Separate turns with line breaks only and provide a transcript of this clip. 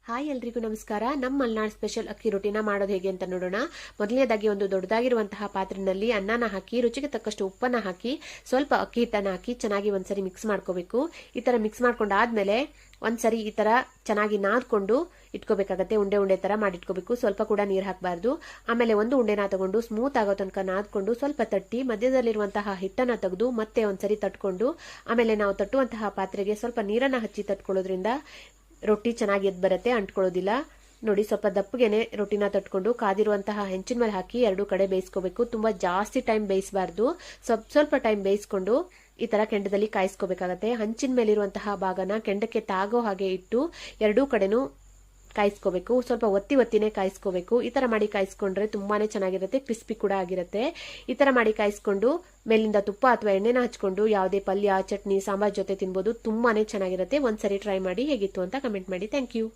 Hi ಎಲ್ರಿಗೂ ನಮಸ್ಕಾರ. ನಮ್ಮ ಮಲ್ನಾಡ್ ಸ್ಪೆಷಲ್ ಅಕ್ಕಿ ರೊಟ್ಟಿನ ಮಾಡೋದು ಹೇಗೆ ಅಂತ ನೋಡೋಣ. ಮೊದಲನೇದಾಗಿ ಒಂದು ದೊಡ್ಡದಾಗಿರುವಂತಹ ಪಾತ್ರೆಯಲ್ಲಿ ಅನ್ನನ ಹಾಕಿ ರುಚಿಗೆ ತಕ್ಕಷ್ಟು ಉಪ್ಪನ್ನ ಹಾಕಿ ಸ್ವಲ್ಪ ಅಕ್ಕಿ ಹಿಟ್ಟನ್ನ ಹಾಕಿ ಚೆನ್ನಾಗಿ ಒಂದ್ಸರಿ ಮಿಕ್ಸ್ ಮಾಡ್ಕೋಬೇಕು. ಈ ತರ ಮಿಕ್ಸ್ ಮಾಡ್ಕೊಂಡಾದ್ಮೇಲೆ ಒಂದ್ಸರಿ ಈ ತರ ಚೆನ್ನಾಗಿ ನಾದ್ಕೊಂಡು ಇಟ್ಕೋಬೇಕಾಗತ್ತೆ. ಉಂಡೆ ಉಂಡೆ ತರ ಮಾಡಿಟ್ಕೋಬೇಕು. ಸ್ವಲ್ಪ ಕೂಡ ನೀರು ಹಾಕಬಾರ್ದು. ಆಮೇಲೆ ಒಂದು ಉಂಡೆನ ತಗೊಂಡು ಸ್ಮೂತ್ ಆಗೋ ತನಕ ನಾದ್ಕೊಂಡು ಸ್ವಲ್ಪ ತಟ್ಟಿ ಮಧ್ಯದಲ್ಲಿರುವಂತಹ ಹಿಟ್ಟನ್ನ ತೆಗೆದು ಮತ್ತೆ ಒಂದ್ಸರಿ ತಟ್ಕೊಂಡು ಆಮೇಲೆ ನಾವು ತಟ್ಟುವಂತಹ ಪಾತ್ರೆಗೆ ಸ್ವಲ್ಪ ನೀರನ್ನ ಹಚ್ಚಿ ತಟ್ಕೊಳ್ಳೋದ್ರಿಂದ ರೊಟ್ಟಿ ಚೆನ್ನಾಗಿ ಎದ್ದು ಬರುತ್ತೆ, ಅಂಟ್ಕೊಳ್ಳೋದಿಲ್ಲ. ನೋಡಿ, ಸ್ವಲ್ಪ ದಪ್ಪಗೆನೆ ರೊಟ್ಟಿನ ತಟ್ಕೊಂಡು ಕಾದಿರುವಂತಹ ಹೆಂಚಿನ ಮೇಲೆ ಹಾಕಿ ಎರಡೂ ಕಡೆ ಬೇಯಿಸ್ಕೋಬೇಕು. ತುಂಬಾ ಜಾಸ್ತಿ ಟೈಮ್ ಬೇಯಿಸಬಾರ್ದು. ಸ್ವಲ್ಪ ಟೈಮ್ ಬೇಯಿಸ್ಕೊಂಡು ಈ ತರ ಕೆಂಡದಲ್ಲಿ ಕಾಯಿಸ್ಕೋಬೇಕಾಗತ್ತೆ. ಹಂಚಿನ ಮೇಲಿರುವಂತಹ ಭಾಗನ ಕೆಂಡಕ್ಕೆ ತಾಗೋ ಹಾಗೆ ಇಟ್ಟು ಎರಡೂ ಕಡೆನೂ ಕಾಯಿಸ್ಕೋಬೇಕು. ಸ್ವಲ್ಪ ಒತ್ತಿನೇ ಕಾಯಿಸ್ಕೋಬೇಕು. ಈ ತರ ಮಾಡಿ ಕಾಯಿಸ್ಕೊಂಡ್ರೆ ತುಂಬಾನೇ ಚೆನ್ನಾಗಿರುತ್ತೆ, ಕ್ರಿಸ್ಪಿ ಕೂಡ ಆಗಿರುತ್ತೆ. ಈ ತರ ಮಾಡಿ ಕಾಯಿಸ್ಕೊಂಡು ಮೇಲಿಂದ ತುಪ್ಪ ಅಥವಾ ಎಣ್ಣೆನ ಹಚ್ಕೊಂಡು ಯಾವುದೇ ಪಲ್ಯ, ಚಟ್ನಿ, ಸಾಂಬಾರ್ ಜೊತೆ ತಿನ್ಬೋದು. ತುಂಬಾನೇ ಚೆನ್ನಾಗಿರುತ್ತೆ. ಒಂದ್ಸರಿ ಟ್ರೈ ಮಾಡಿ ಹೇಗಿತ್ತು ಅಂತ ಕಮೆಂಟ್ ಮಾಡಿ. Thank you.